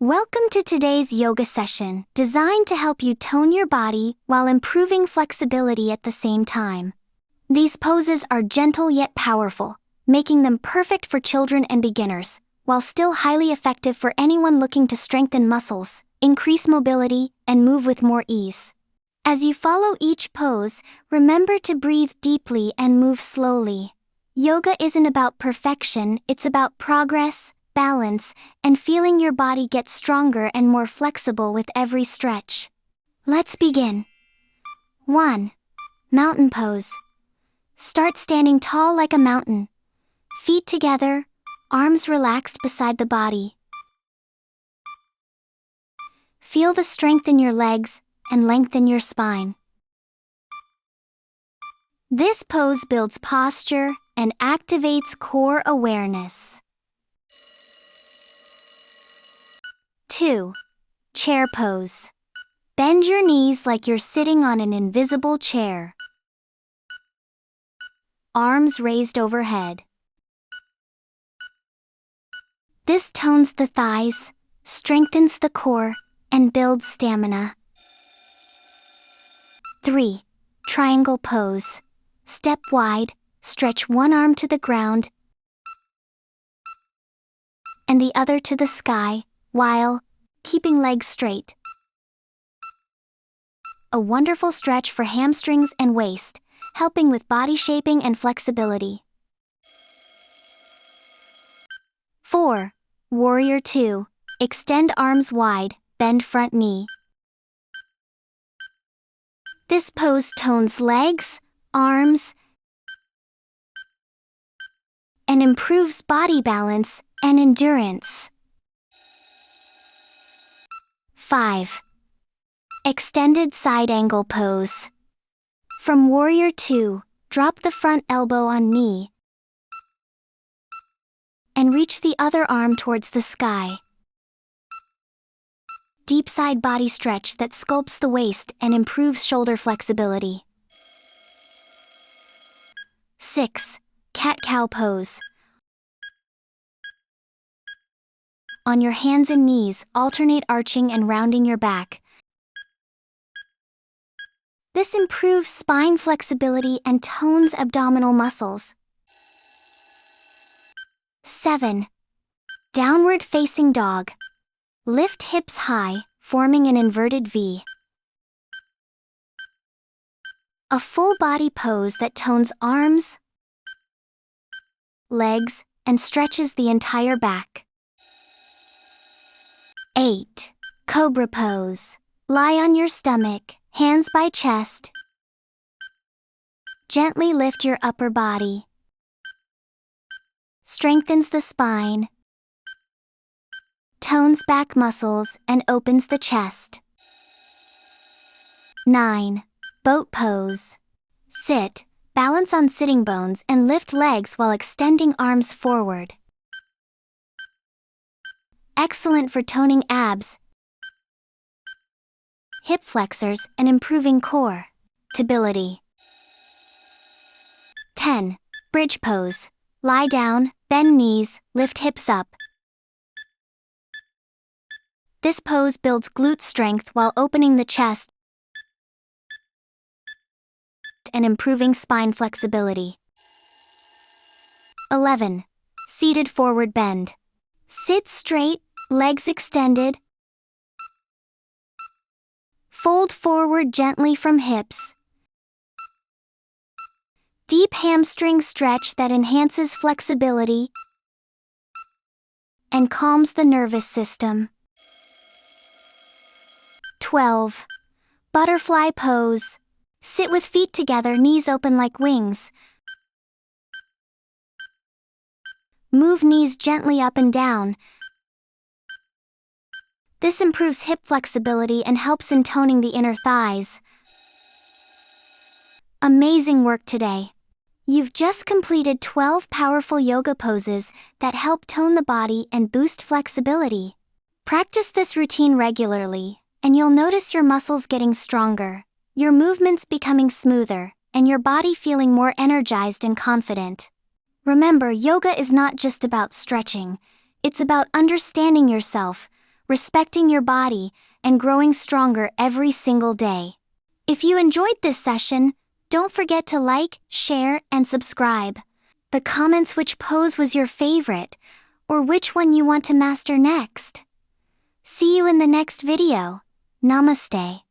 Welcome to today's yoga session, designed to help you tone your body while improving flexibility at the same time. These poses are gentle yet powerful, making them perfect for children and beginners, while still highly effective for anyone looking to strengthen muscles, increase mobility, and move with more ease. As you follow each pose, remember to breathe deeply and move slowly. Yoga isn't about perfection, it's about progress, balance, and feeling your body get stronger and more flexible with every stretch. Let's begin. 1. Mountain pose. Start standing tall like a mountain. Feet together, arms relaxed beside the body. Feel the strength in your legs and lengthen your spine. This pose builds posture and activates core awareness. 2. Chair pose. Bend your knees like you're sitting on an invisible chair. Arms raised overhead. This tones the thighs, strengthens the core, and builds stamina. 3. Triangle pose. Step wide, stretch one arm to the ground and the other to the sky, while keeping legs straight. A wonderful stretch for hamstrings and waist, helping with body shaping and flexibility. 4. Warrior 2. Extend arms wide, bend front knee. This pose tones legs, arms, and improves body balance and endurance. 5. Extended side angle pose. From Warrior 2, drop the front elbow on knee and reach the other arm towards the sky. Deep side body stretch that sculpts the waist and improves shoulder flexibility. 6. Cat-cow pose. On your hands and knees, alternate arching and rounding your back. This improves spine flexibility and tones abdominal muscles. 7. Downward facing dog. Lift hips high, forming an inverted V. A full body pose that tones arms, legs, and stretches the entire back. 8. Cobra pose. Lie on your stomach, hands by chest. Gently lift your upper body. Strengthens the spine, tones back muscles, and opens the chest. 9. Boat pose. Sit, balance on sitting bones and lift legs while extending arms forward. Excellent for toning abs, hip flexors, and improving core stability. 10. Bridge pose. Lie down, bend knees, lift hips up. This pose builds glute strength while opening the chest and improving spine flexibility. 11. Seated forward bend. Sit straight, legs extended. Fold forward gently from hips. Deep hamstring stretch that enhances flexibility and calms the nervous system. 12. Butterfly pose. Sit with feet together, knees open like wings. Move knees gently up and down. This improves hip flexibility and helps in toning the inner thighs. Amazing work today! You've just completed 12 powerful yoga poses that help tone the body and boost flexibility. Practice this routine regularly, and you'll notice your muscles getting stronger, your movements becoming smoother, and your body feeling more energized and confident. Remember, yoga is not just about stretching, it's about understanding yourself, respecting your body, and growing stronger every single day. If you enjoyed this session, don't forget to like, share, and subscribe. The comments which pose was your favorite, or which one you want to master next. See you in the next video. Namaste.